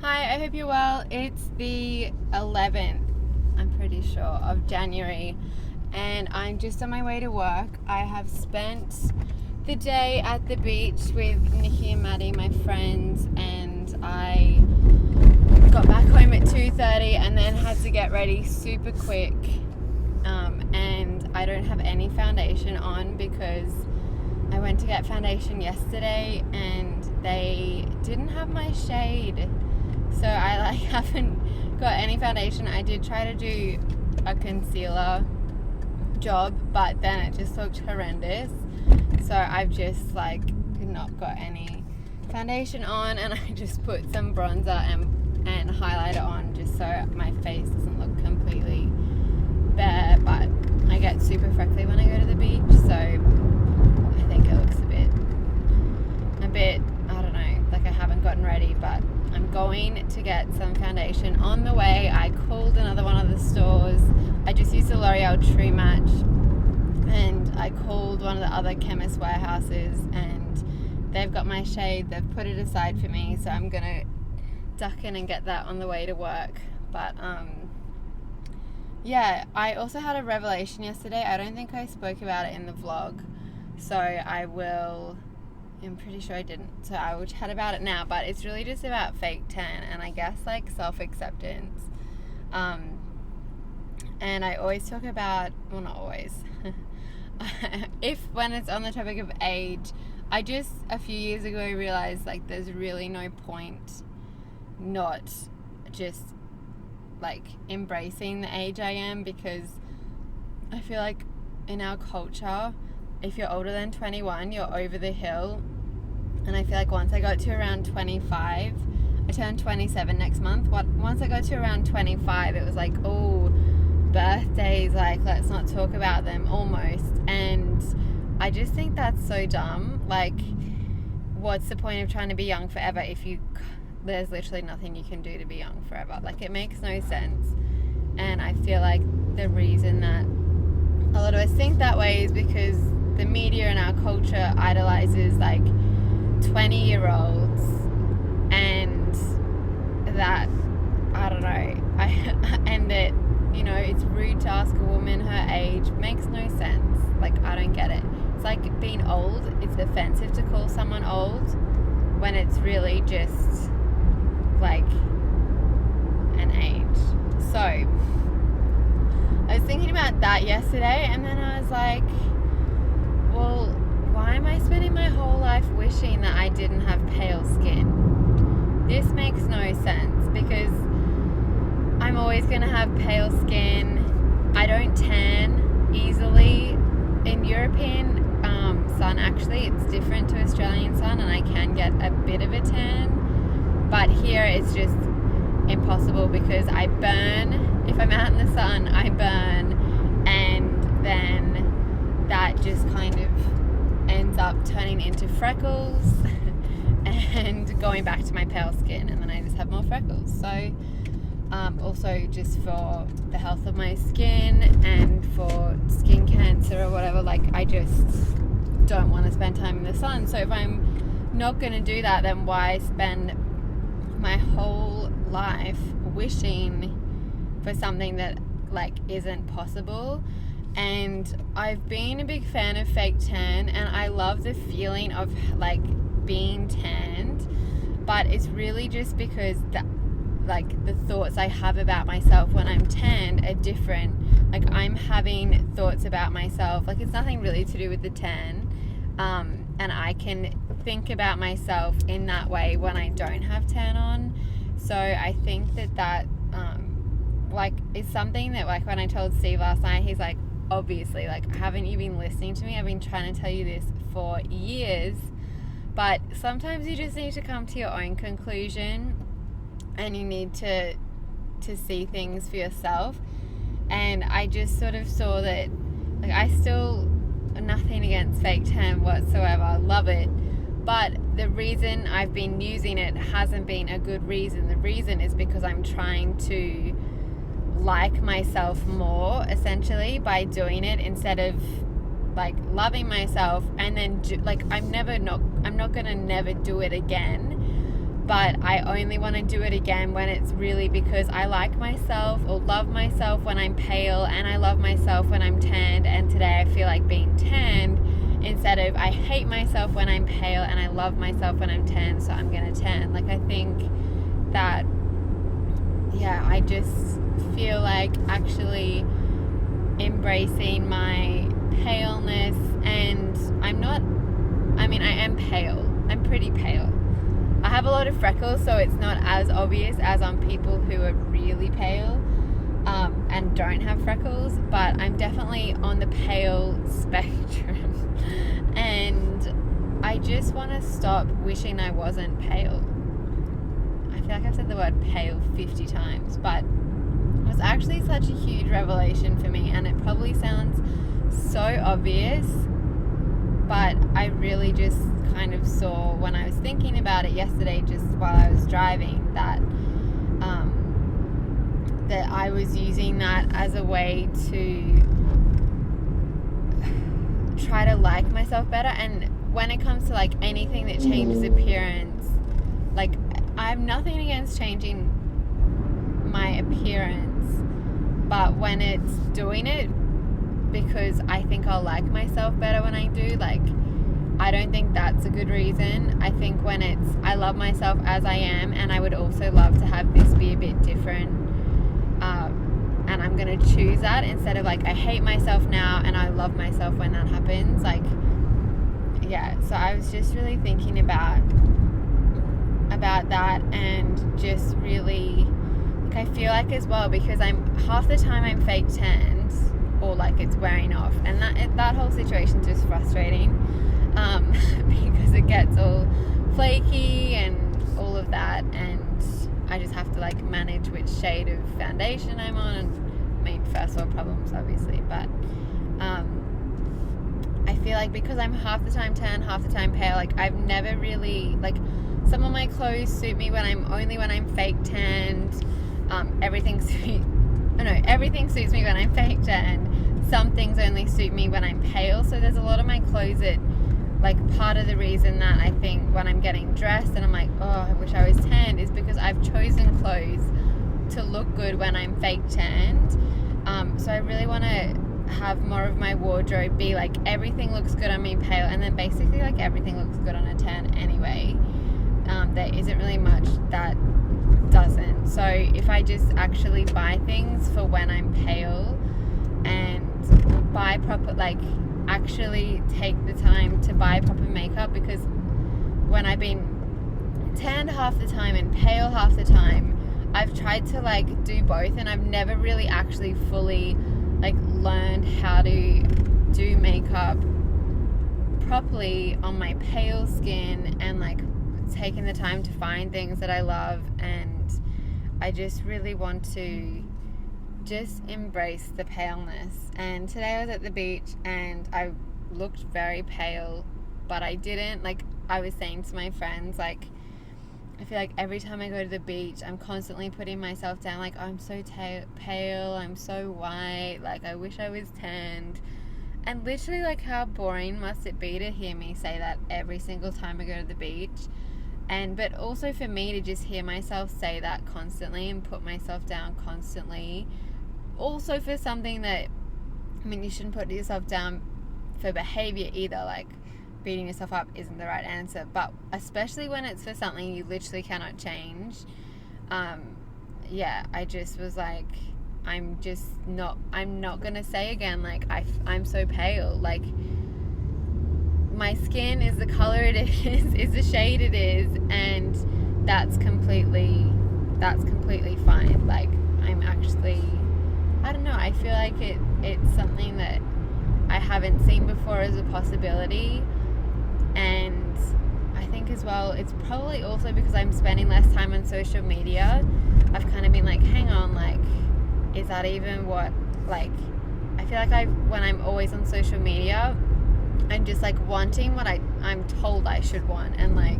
Hi, I hope you're well. It's the 11th, I'm pretty sure, of January, and I'm just on my way to work. I have spent the day at the beach with Nikki and Maddie, my friends, and I got back home at 2:30 and then had to get ready super quick. And I don't have any foundation on because I went to get foundation yesterday and they didn't have my shade. So I haven't got any foundation. I did try to do a concealer job, but then it just looked horrendous. So I've just not got any foundation on, and I just put some bronzer and highlighter on just so my face doesn't look completely bare. But I get super freckly when I go to the beach, so I think it looks a bit, I don't know, like I haven't gotten ready, but I'm going to get some foundation on the way. I called another one of the stores. I just used the L'Oreal True Match, and I called one of the other chemist warehouses, and they've got my shade. They've put it aside for me, so I'm gonna duck in and get that on the way to work. But yeah, I also had a revelation yesterday. I don't think I spoke about it in the vlog, so I'm pretty sure I didn't, so I will chat about it now. But it's really just about fake tan and I guess self-acceptance. And I always talk about, well, not always, when it's on the topic of age, I just a few years ago realized there's really no point not just embracing the age I am, because I feel like in our culture, if you're older than 21, you're over the hill. And I feel like once I got to around 25, I turned 27 next month. Once I got to around 25, it was oh, birthdays, let's not talk about them almost. And I just think that's so dumb. What's the point of trying to be young forever if there's literally nothing you can do to be young forever? It makes no sense. And I feel like the reason that a lot of us think that way is because the media and our culture idolizes 20-year-olds, and that, I don't know, and that, it's rude to ask a woman her age. Makes no sense. I don't get it. It's being old. It's offensive to call someone old when it's really just an age. So I was thinking about that yesterday, and then I was well, why am I spending my whole life wishing that I didn't have pale skin? This makes no sense, because I'm always going to have pale skin. I don't tan easily. In European sun, actually, it's different to Australian sun, and I can get a bit of a tan. But here it's just impossible, because I burn. If I'm out in the sun, I burn, and then that just kind of ends up turning into freckles and going back to my pale skin, and then I just have more freckles. So also just for the health of my skin and for skin cancer or whatever, I just don't want to spend time in the sun. So if I'm not going to do that, then why spend my whole life wishing for something that isn't possible? And I've been a big fan of fake tan, and I love the feeling of being tanned, but it's really just because the thoughts I have about myself when I'm tanned are different. I'm having thoughts about myself, it's nothing really to do with the tan, and I can think about myself in that way when I don't have tan on. So I think that is something that when I told Steve last night, he's obviously, haven't you been listening to me? I've been trying to tell you this for years, but sometimes you just need to come to your own conclusion, and you need to see things for yourself. And I just sort of saw that, I still, nothing against fake tan whatsoever, I love it, but the reason I've been using it hasn't been a good reason. The reason is because I'm trying to like myself more, essentially, by doing it, instead of loving myself. And then I'm not gonna never do it again, but I only want to do it again when it's really because I like myself or love myself when I'm pale, and I love myself when I'm tanned, and today I feel like being tanned, instead of I hate myself when I'm pale and I love myself when I'm tanned, so I'm gonna tan. Like, I think that, yeah, I just feel like actually embracing my paleness, and I am pale. I'm pretty pale. I have a lot of freckles, so it's not as obvious as on people who are really pale and don't have freckles, but I'm definitely on the pale spectrum. And I just want to stop wishing I wasn't pale. I feel like I've said the word pale 50 times, but it was actually such a huge revelation for me, and it probably sounds so obvious, but I really just kind of saw when I was thinking about it yesterday, just while I was driving, that that I was using that as a way to try to like myself better. And when it comes to like anything that changes appearance, like, I have nothing against changing my appearance, but when it's doing it because I think I'll like myself better when I do, like, I don't think that's a good reason. I think when it's I love myself as I am, and I would also love to have this be a bit different, and I'm going to choose that instead of like I hate myself now and I love myself when that happens. Like, yeah, so I was just really thinking about that, and just really, like, I feel like as well, because half the time I'm fake tanned, or like it's wearing off, and that whole situation's just frustrating, because it gets all flaky and all of that, and I just have to like manage which shade of foundation I'm on, and first world problems obviously, but I feel like because I'm half the time tan, half the time pale, like, I've never really, like, some of my clothes suit me when I'm fake tanned. Everything suits me when I'm fake tanned. Some things only suit me when I'm pale. So there's a lot of my clothes that, like, part of the reason that I think when I'm getting dressed and I'm like, oh, I wish I was tanned, is because I've chosen clothes to look good when I'm fake tanned. So I really want to have more of my wardrobe be like everything looks good on me pale, and then basically like everything looks good on a tan anyway. There isn't really much that doesn't. So if I just actually buy things for when I'm pale, and buy proper, like, actually take the time to buy proper makeup, because when I've been tanned half the time and pale half the time, I've tried to like do both, and I've never really actually fully like learned how to do makeup properly on my pale skin, and like taking the time to find things that I love. And I just really want to just embrace the paleness. And today I was at the beach and I looked very pale, but I didn't, like, I was saying to my friends, like, I feel like every time I go to the beach, I'm constantly putting myself down, like, oh, I'm so pale, I'm so white, like, I wish I was tanned. And literally, like, how boring must it be to hear me say that every single time I go to the beach? But also for me to just hear myself say that constantly and put myself down constantly. Also for something that, I mean, you shouldn't put yourself down for behavior either, like, beating yourself up isn't the right answer, but especially when it's for something you literally cannot change. I just was like, I'm not gonna say again, like, I'm so pale, like, my skin is the color it is the shade it is, and that's completely fine. Like, I'm actually, I don't know, I feel like it's something that I haven't seen before as a possibility. And I think as well, it's probably also because I'm spending less time on social media. I've kind of been like, hang on, like, is that even what, like, I feel like when I'm always on social media, I'm just like wanting what I'm told I should want. And like,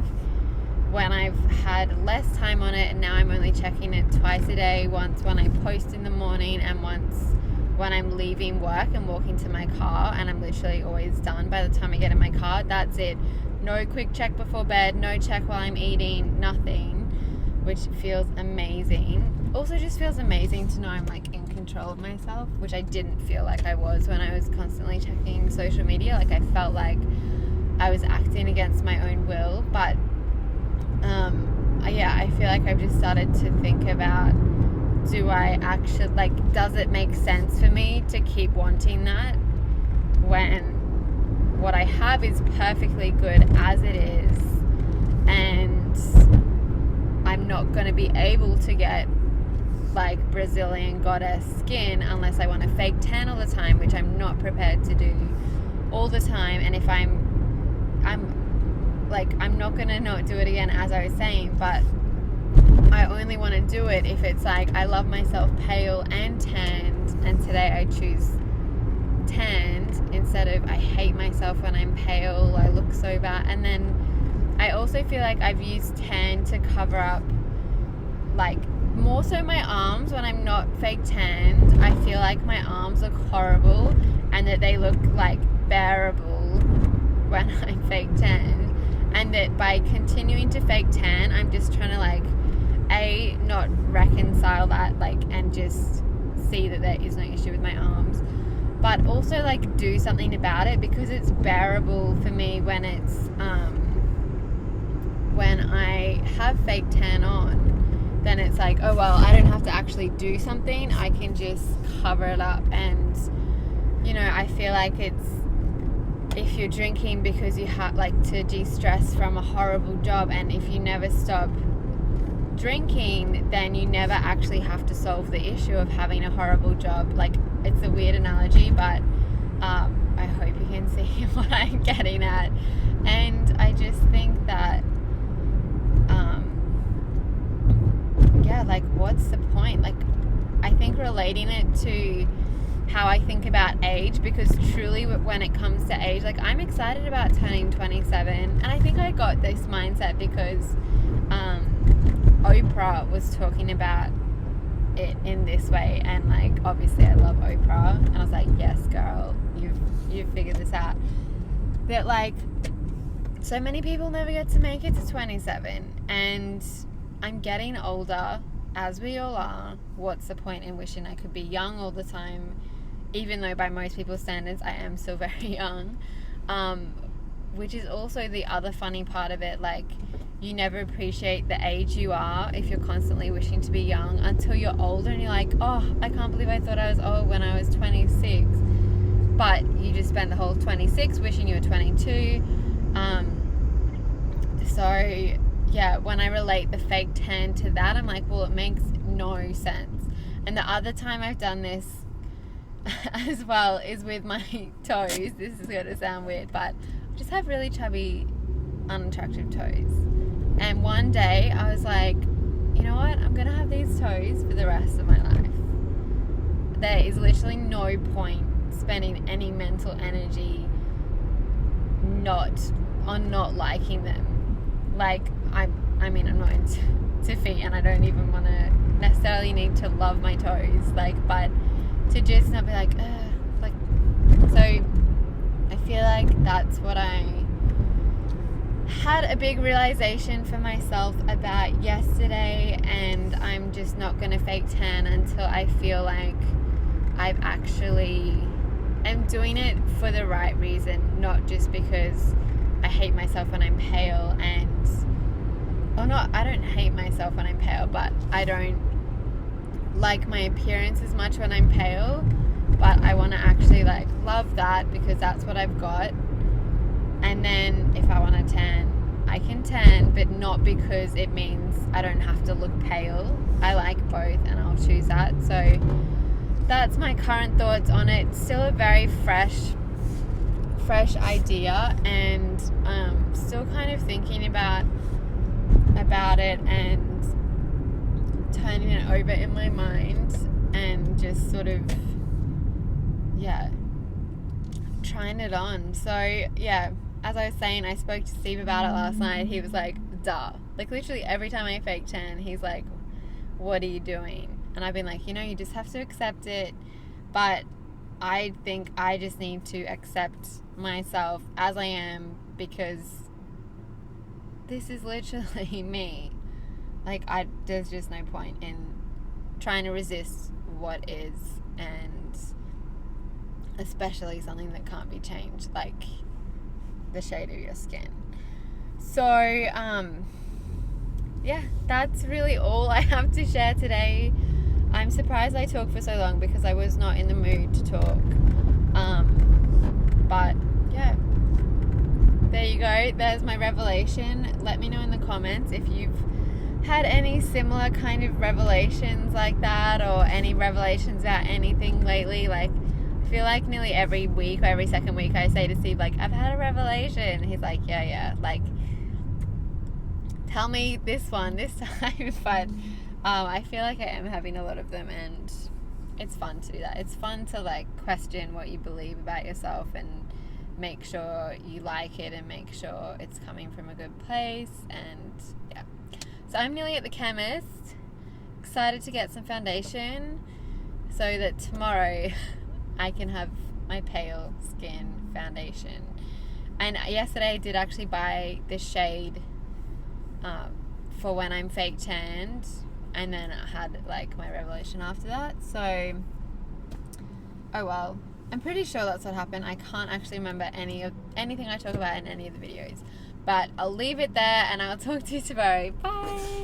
when I've had less time on it, and now I'm only checking it twice a day, once when I post in the morning and once when I'm leaving work and walking to my car, and I'm literally always done by the time I get in my car. That's it. No quick check before bed, no check while I'm eating, nothing, which feels amazing. Also just feels amazing to know I'm like in control of myself, which I didn't feel like I was when I was constantly checking social media. Like I felt like I was acting against my own will. But I feel like I've just started to think about, do I actually, like, does it make sense for me to keep wanting that when what I have is perfectly good as it is, and I'm not going to be able to get like Brazilian goddess skin unless I want to fake tan all the time, which I'm not prepared to do all the time. And if I'm not going to not do it again, as I was saying, but I only want to do it if it's like I love myself pale and tanned, and today I choose tanned instead of I hate myself when I'm pale, I look so bad. And then I also feel like I've used tan to cover up, like, more so my arms. When I'm not fake tanned, I feel like my arms look horrible and that they look like bearable when I'm fake tanned, and that by continuing to fake tan, I'm just trying to like not reconcile that, like, and just see that there is no issue with my arms, but also like do something about it, because it's bearable for me when it's when I have fake tan on, then it's like, oh well, I don't have to actually do something, I can just cover it up. And you know, I feel like it's, if you're drinking because you have like to de-stress from a horrible job, and if you never stop drinking, then you never actually have to solve the issue of having a horrible job. Like, it's a weird analogy, but I hope you can see what I'm getting at. And I just think that like, what's the point? Like, I think relating it to how I think about age, because truly when it comes to age, like, I'm excited about turning 27, and I think I got this mindset because Oprah was talking about it in this way, and like, obviously I love Oprah, and I was like, yes girl, you've figured this out, that like, so many people never get to make it to 27, and I'm getting older, as we all are. What's the point in wishing I could be young all the time, even though by most people's standards I am still very young, which is also the other funny part of it. Like, you never appreciate the age you are if you're constantly wishing to be young until you're older and you're like, oh, I can't believe I thought I was old when I was 26, but you just spent the whole 26 wishing you were 22. So yeah, when I relate the fake tan to that, I'm like, well, it makes no sense. And the other time I've done this as well is with my toes. This is going to sound weird, but I just have really chubby, unattractive toes. And one day I was like, you know what? I'm going to have these toes for the rest of my life. There is literally no point spending any mental energy not liking them. Like, I mean, I'm not into feet, and I don't even want to necessarily need to love my toes, like, but to just not be like, ugh, like, so I feel like that's what I had a big realization for myself about yesterday, and I'm just not going to fake tan until I feel like I've actually am doing it for the right reason, not just because I hate myself when I'm pale, and I don't hate myself when I'm pale, but I don't like my appearance as much when I'm pale, but I want to actually like love that because that's what I've got. And then if I want to tan, I can tan, but not because it means I don't have to look pale. I like both, and I'll choose that. So that's my current thoughts on it. Still a very fresh idea, and still kind of thinking about it and turning it over in my mind, and just sort of trying it on. So yeah, as I was saying, I spoke to Steve about it last night. He was like, duh. Like, literally every time I fake tan, he's like, what are you doing? And I've been like, you just have to accept it. But I think I just need to accept myself as I am, because this is literally me. Like, there's just no point in trying to resist what is, and especially something that can't be changed, like the shade of your skin. So, yeah, that's really all I have to share today. I'm surprised I talked for so long because I was not in the mood to talk. But yeah, there you go. There's my revelation. Let me know in the comments if you've had any similar kind of revelations like that, or any revelations about anything lately. Like, I feel like nearly every week or every second week I say to Steve, like, I've had a revelation. He's like, yeah, like, tell me this one this time. But I feel like I am having a lot of them, and it's fun to do that. It's fun to, like, question what you believe about yourself and make sure you like it and make sure it's coming from a good place. And yeah, so I'm nearly at the chemist, excited to get some foundation so that tomorrow I can have my pale skin foundation. And yesterday I did actually buy this shade for when I'm fake tanned, and then I had, like, my revelation after that. So, oh well, I'm pretty sure that's what happened. I can't actually remember anything I talk about in any of the videos, but I'll leave it there and I'll talk to you tomorrow. Bye.